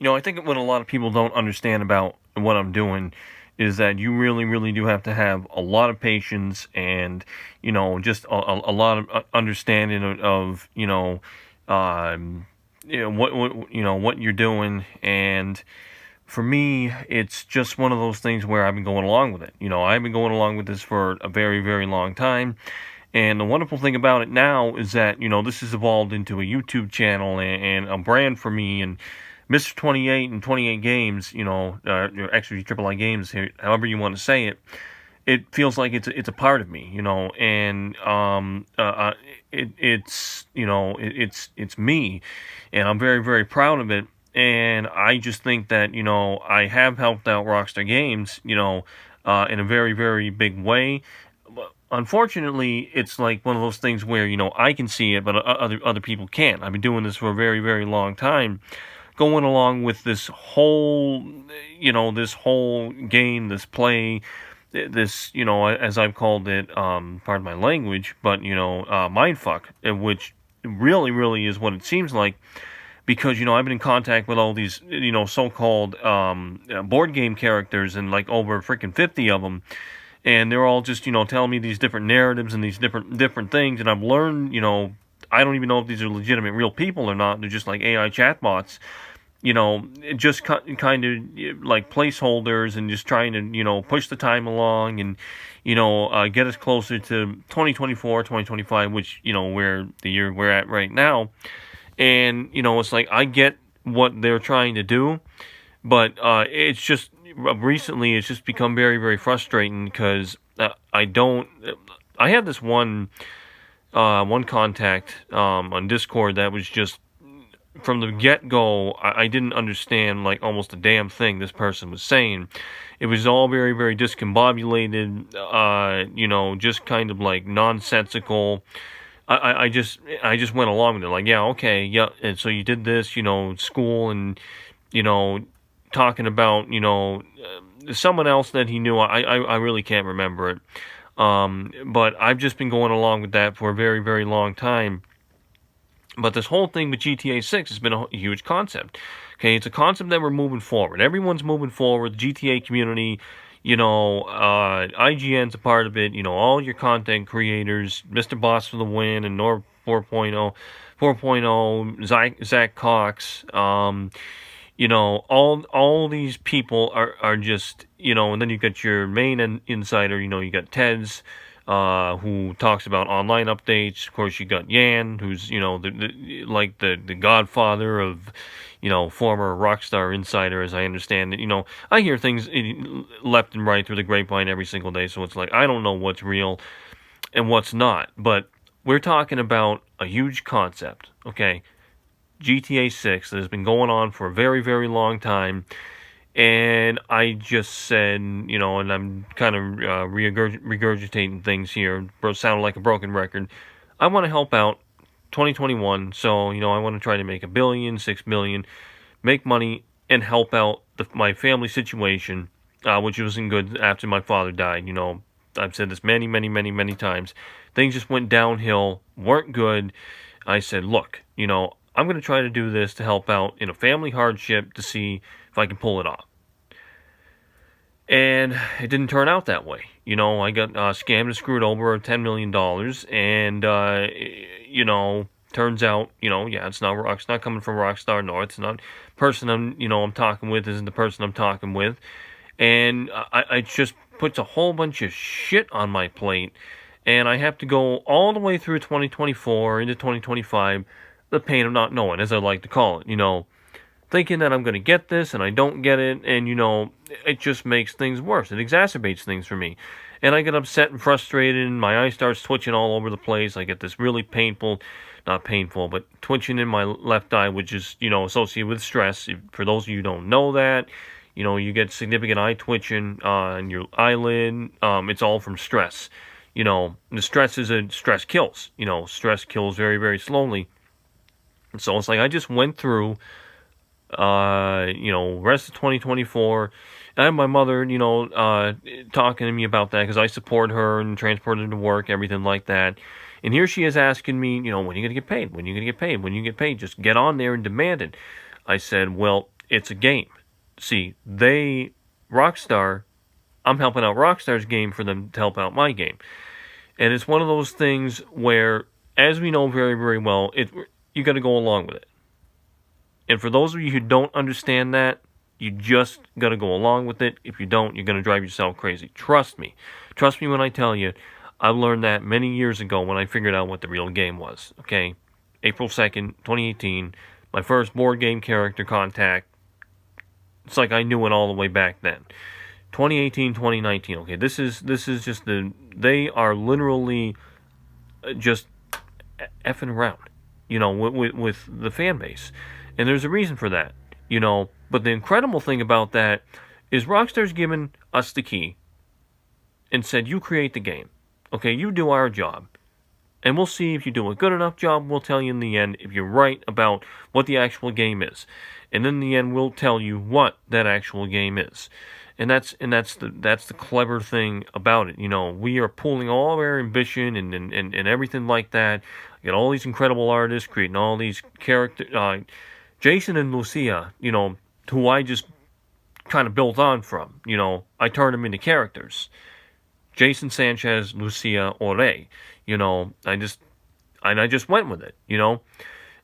I think what a lot of people don't understand about what I'm doing is that you really, really do have to have a lot of patience and, just a lot of understanding of um, what you're doing. And for me, it's just one of those things where I've been going along with it. I've been going along with this for a very, very long time. And the wonderful thing about it now is that, this has evolved into a YouTube channel and a brand for me. And Mr. 28 and 28 Games, actually Triple I Games, however you want to say it, it feels like it's a part of me, and it's me, and I'm very, very proud of it. And I just think that, I have helped out Rockstar Games, in a very, very big way. But unfortunately, it's like one of those things where, I can see it, but other people can't. I've been doing this for a very, very long time, going along with this whole game, this play, this, as I've called it, pardon my language, but, mindfuck, which really, really is what it seems like, because, I've been in contact with all these, so-called board game characters, and like over freaking 50 of them, and they're all just, telling me these different narratives and these different things, and I've learned, I don't even know if these are legitimate real people or not. They're just like AI chatbots, just kind of like placeholders, and just trying to, push the time along, and, get us closer to 2024, 2025, which, where the year we're at right now. And, it's like, I get what they're trying to do, but it's just, recently, it's just become very, very frustrating, because I had this one contact on Discord that was just, from the get-go, I didn't understand, like, almost a damn thing this person was saying. It was all very, very discombobulated, just kind of, like, nonsensical. I just went along with it, like, yeah, okay, yeah, and so you did this, school, and, talking about, someone else that he knew. I really can't remember it. But I've just been going along with that for a very, very long time. But this whole thing with GTA 6 has been a huge concept. Okay, it's a concept that we're moving forward. Everyone's moving forward. The GTA community, IGN's a part of it. All your content creators, Mr. Boss for the win, and Nor 4.0, Zach Cox, all these people are just, and then you got your main insider, you got Ted's, who talks about online updates. Of course, you got Yan, who's, the godfather of, former Rockstar insider, as I understand it. I hear things left and right through the grapevine every single day, so it's like, I don't know what's real and what's not. But we're talking about a huge concept, okay? GTA 6 that has been going on for a very, very long time. And I just said, and I'm kind of regurgitating things here, sound like a broken record. I want to help out 2021, so, I want to try to make $1 billion, $6 million, make money, and help out my family situation, which wasn't good after my father died. I've said this many, many, many, many times. Things just went downhill, weren't good. I said, look, I'm going to try to do this to help out in a family hardship to see if I can pull it off. And it didn't turn out that way. I got scammed and screwed over $10 million. And, turns out, it's not coming from Rockstar. No, it's not. Person I'm talking with isn't the person I'm talking with. And I just puts a whole bunch of shit on my plate. And I have to go all the way through 2024 into 2025, the pain of not knowing, as I like to call it, thinking that I'm going to get this and I don't get it, and, it just makes things worse. It exacerbates things for me. And I get upset and frustrated, and my eye starts twitching all over the place. I get this really not painful, but twitching in my left eye, which is, associated with stress. For those of you who don't know that, you get significant eye twitching on your eyelid. It's all from stress. The stress kills. Stress kills very, very slowly. So it's like I just went through, rest of 2024. I have my mother, talking to me about that because I support her and transport her to work, everything like that. And here she is asking me, when are you going to get paid? When are you going to get paid? When you get paid? Just get on there and demand it. I said, well, it's a game. See, Rockstar, I'm helping out Rockstar's game for them to help out my game. And it's one of those things where, as we know very, very well, you got to go along with it. And for those of you who don't understand that, you just got to go along with it. If you don't, you're going to drive yourself crazy. Trust me. Trust me when I tell you, I learned that many years ago when I figured out what the real game was. Okay? April 2nd, 2018, my first board game character contact. It's like I knew it all the way back then. 2018, 2019. Okay, this is just they are literally just effing around, with the fan base. And there's a reason for that, But the incredible thing about that is Rockstar's given us the key and said, you create the game. Okay, you do our job. And we'll see if you do a good enough job. We'll tell you in the end if you're right about what the actual game is. And in the end, we'll tell you what that actual game is. And that's the clever thing about it. We are pulling all of our ambition and everything like that. You got all these incredible artists creating all these characters. Jason and Lucia, who I just kind of built on from. I turned them into characters. Jason Sanchez, Lucia Ore. I just went with it,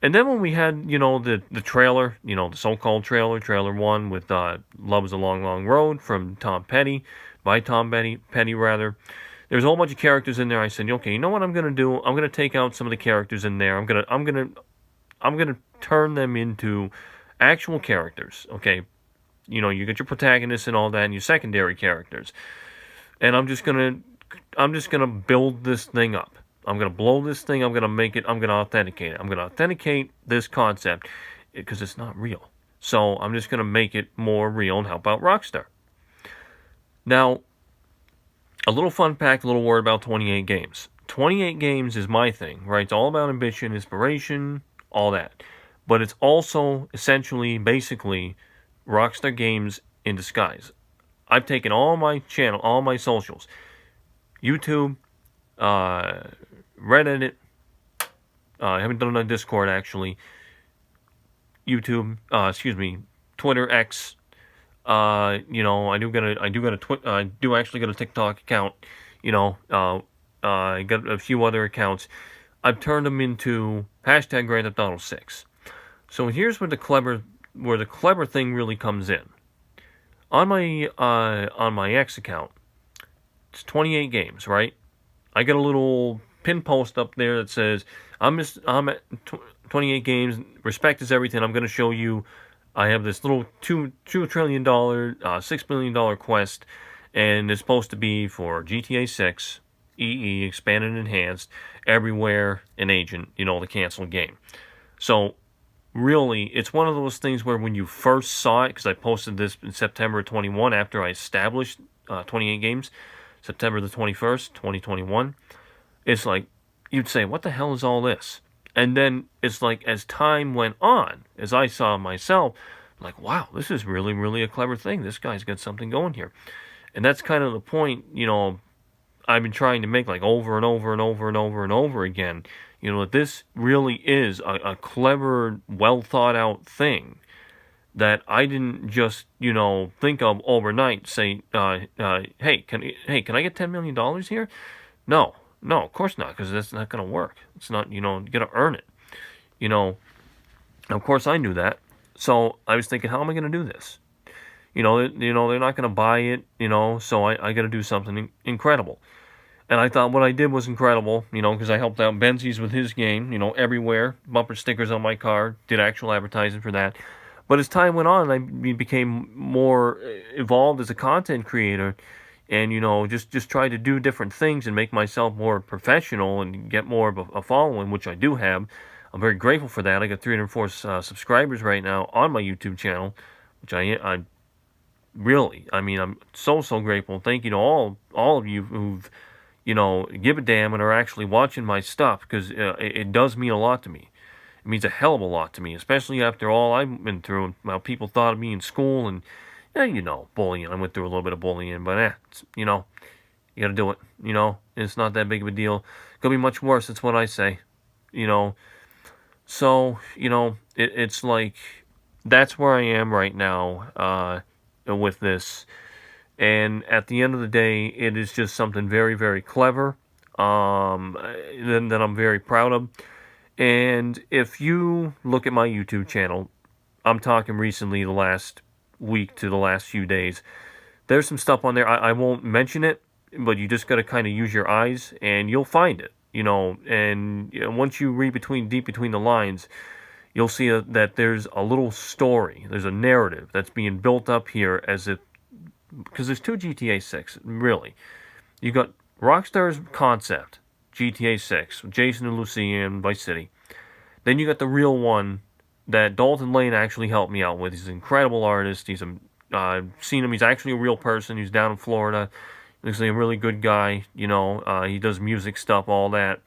And then when we had, the trailer, the so-called trailer 1 with Love is a Long, Long Road from Tom Petty, by Tom Petty rather. There's a whole bunch of characters in there. I said, okay, you know what I'm going to do? I'm going to take out some of the characters in there. I'm going to turn them into actual characters, okay? You get your protagonists and all that and your secondary characters. And I'm just going to build this thing up. I'm going to blow this thing. I'm going to authenticate it. I'm going to authenticate this concept because it's not real. So I'm just going to make it more real and help out Rockstar. Now, a little fun fact, a little word about 28 games. 28 games is my thing, right? It's all about ambition, inspiration, all that. But it's also essentially, basically, Rockstar Games in disguise. I've taken all my channel, all my socials, YouTube, Reddit, I haven't done it on Discord actually, YouTube, Twitter, X, I do actually got a TikTok account, I got a few other accounts. I've turned them into hashtag Grand Theft Auto 6. So here's where the clever thing really comes in. On my X account, it's 28 games, right? I got a little pin post up there that says, I'm at 28 games, respect is everything. I'm going to show you, I have this little $2 trillion, $6 billion quest, and it's supposed to be for GTA 6, EE, Expanded and Enhanced, Everywhere, and Agent, the canceled game. So, really, it's one of those things where when you first saw it, because I posted this in September 21 after I established 28 games, September the 21st, 2021, it's like, you'd say, what the hell is all this? And then it's like, as time went on, as I saw myself, like, wow, this is really, really a clever thing. This guy's got something going here. And that's kind of the point, I've been trying to make, like, over and over and over and over and over again. That this really is a clever, well thought out thing that I didn't just, think of overnight. Say, hey, can I get $10 million here? No, of course not, because that's not going to work. It's not, you got to earn it. Of course I knew that. So I was thinking, how am I going to do this? They're not going to buy it, so I got to do something incredible. And I thought what I did was incredible, because I helped out Benzies with his game, everywhere, bumper stickers on my car, did actual advertising for that. But as time went on, I became more evolved as a content creator and, just try to do different things and make myself more professional and get more of a following, which I do have. I'm very grateful for that. I got 304 subscribers right now on my YouTube channel, which I really, I'm so grateful. Thank you to all of you who've, give a damn and are actually watching my stuff, because it does mean a lot to me. It means a hell of a lot to me, especially after all I've been through and how people thought of me in school and, bullying. I went through a little bit of bullying, but, you got to do it, It's not that big of a deal. Could be much worse, that's what I say, So, it's like, that's where I am right now with this. And at the end of the day, it is just something very, very clever that I'm very proud of. And if you look at my YouTube channel, I'm talking recently, the last week to the last few days, there's some stuff on there. I won't mention it, but you just got to kind of use your eyes and you'll find it. And once you read deep between the lines, you'll see that there's a little story, there's a narrative that's being built up here as if, because there's two GTA 6, really. You got Rockstar's concept, GTA 6, Jason and Lucian, Vice City. Then you got the real one that Dalton Lane actually helped me out with. He's an incredible artist. I've seen him. He's actually a real person. He's down in Florida. He's a really good guy. He does music stuff, all that.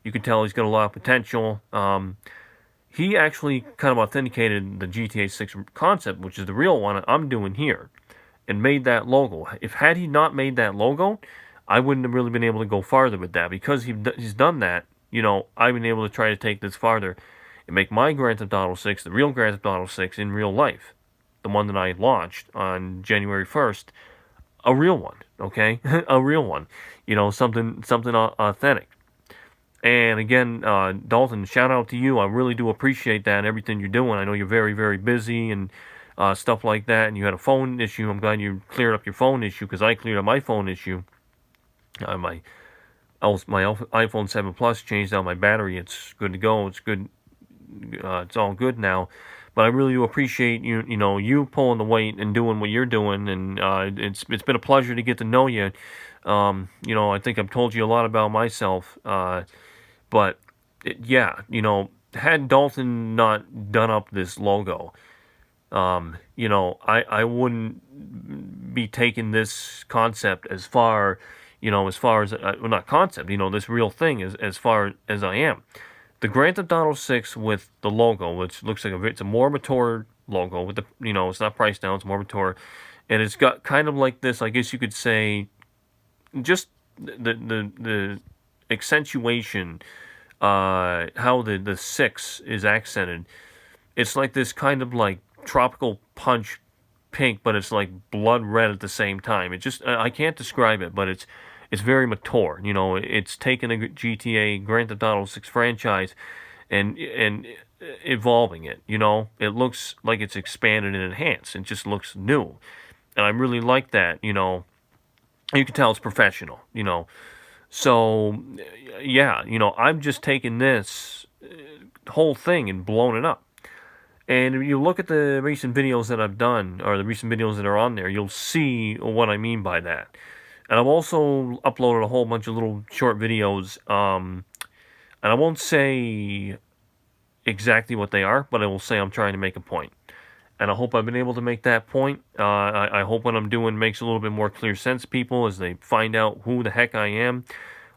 You can tell he's got a lot of potential. He actually kind of authenticated the GTA 6 concept, which is the real one I'm doing here, and made that logo. Had he not made that logo, I wouldn't have really been able to go farther with that. Because he's done that, I've been able to try to take this farther and make my Grand Theft Auto 6, the real Grand Theft Auto 6 in real life, the one that I launched on January 1st, a real one, okay? A real one. Something authentic. And again, Dalton, shout out to you. I really do appreciate that and everything you're doing. I know you're very, very busy and stuff like that, and you had a phone issue. I'm glad you cleared up your phone issue, because I cleared up my phone issue. My iPhone 7 Plus changed out my battery. It's good to go. It's good. It's all good now. But I really do appreciate you pulling the weight and doing what you're doing, and it's been a pleasure to get to know you. I think I've told you a lot about myself, but had Dalton not done up this logo, I wouldn't be taking this concept as far, as well, not concept, this real thing as far as I am. The Grand Theft Auto 6 with the logo, which looks like it's a more mature logo with the, it's not priced down, it's more mature, and it's got kind of like this, I guess you could say, just the accentuation, how the 6 is accented. It's like this kind of like tropical punch pink, but it's like blood red at the same time. It just, I can't describe it, but it's very mature. It's taken a GTA Grand Theft Auto 6 franchise and evolving it. It looks like it's expanded and enhanced. It just looks new, and I really like that. You can tell it's professional. So yeah, I'm just taking this whole thing and blown it up. And if you look at the recent videos that I've done, or the recent videos that are on there, you'll see what I mean by that. And I've also uploaded a whole bunch of little short videos, and I won't say exactly what they are, but I will say I'm trying to make a point. And I hope I've been able to make that point. I hope what I'm doing makes a little bit more clear sense to people as they find out who the heck I am,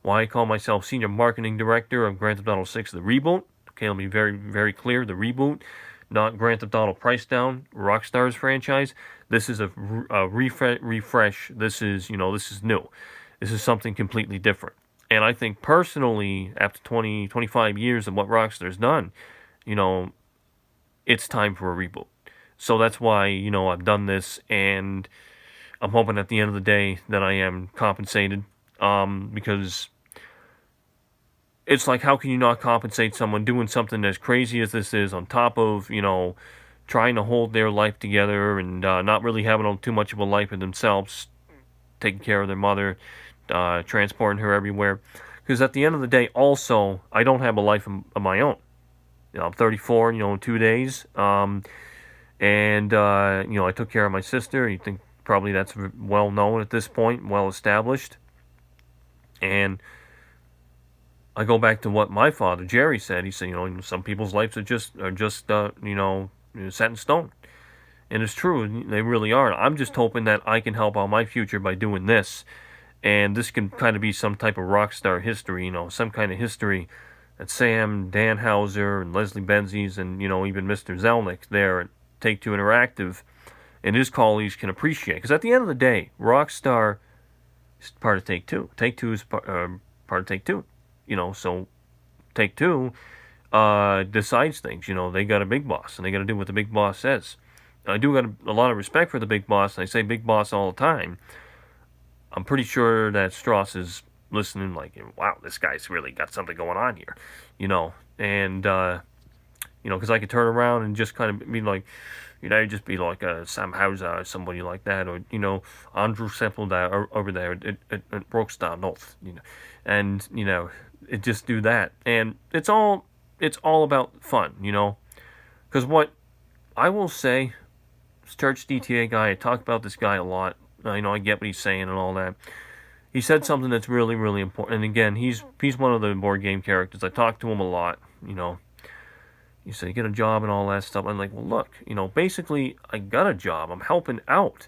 why I call myself Senior Marketing Director of Grand Theft Auto 6, the reboot. Okay, let me be very, very clear, the reboot. Not Grand Theft Auto Price Down, Rockstar's franchise. This is a refresh. This is new. This is something completely different. And I think personally, after 25 years of what Rockstar's done, it's time for a reboot. So that's why, I've done this, and I'm hoping at the end of the day that I am compensated, because it's like, how can you not compensate someone doing something as crazy as this is, on top of, trying to hold their life together and not really having too much of a life of themselves, taking care of their mother, transporting her everywhere. Because at the end of the day, also, I don't have a life of my own. I'm 34, in 2 days. And I took care of my sister. You think probably that's well known at this point, well established. And I go back to what my father, Jerry, said. He said, some people's lives are just set in stone. And it's true, they really are. I'm just hoping that I can help out my future by doing this. And this can kind of be some type of rock star history, some kind of history that Sam Danhauser and Leslie Benzies and, even Mr. Zelnick there at Take-Two Interactive and his colleagues can appreciate. Because at the end of the day, Rockstar is part of Take-Two. Take-Two is part of Take-Two. So Take-Two decides things. They got a big boss, and they got to do what the big boss says. I do got a lot of respect for the big boss, and I say big boss all the time. I'm pretty sure that Strauss is listening, like, wow, this guy's really got something going on here, and because I could turn around and just kind of be like, just be like Sam Hauser or somebody like that, or Andrew Sepulveda over there at Brookstown North, and it just do that, and it's all about fun, because what I will say, Church DTA guy, I talk about this guy a lot. I get what he's saying and all that. He said something that's really, really important. And again, he's one of the board game characters. I talk to him a lot. He said, get a job and all that stuff. I'm like, well, look, basically, I got a job. I'm helping out.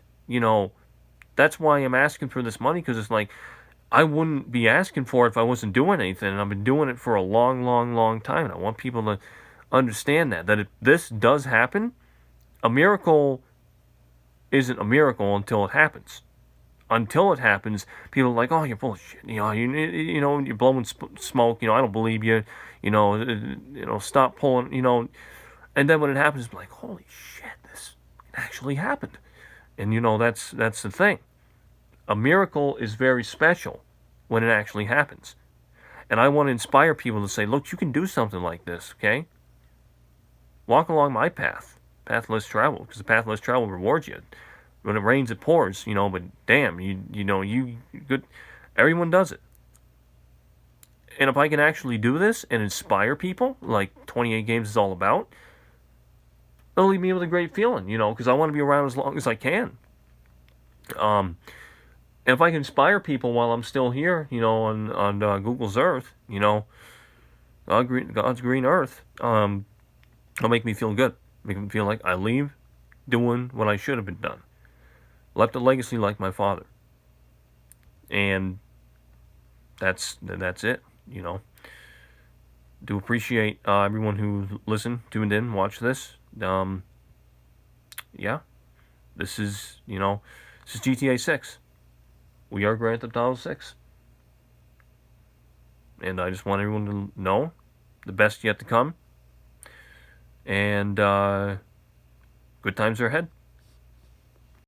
That's why I'm asking for this money, because it's like, I wouldn't be asking for it if I wasn't doing anything. And I've been doing it for a long, long, long time. And I want people to understand that if this does happen, a miracle isn't a miracle until it happens. Until it happens, people are like, "Oh, you're full of shit." You're blowing smoke. I don't believe you. Stop pulling. And then when it happens, it's like, "Holy shit, this actually happened." And that's the thing. A miracle is very special when it actually happens. And I want to inspire people to say, "Look, you can do something like this. Okay, walk along my path less traveled, because the path less traveled rewards you. When it rains, it pours, but damn, you good. Everyone does it. And if I can actually do this and inspire people, like 28 Games is all about, it'll leave me with a great feeling, because I want to be around as long as I can. And if I can inspire people while I'm still here, on Google's Earth, God's green Earth, it'll make me feel good. Make me feel like I leave doing what I should have been done. Left a legacy like my father. And that's it, Do appreciate everyone who listened, tuned in, watched this. Yeah. This is GTA 6. We are Grand Theft Auto 6. And I just want everyone to know the best yet to come. And good times are ahead.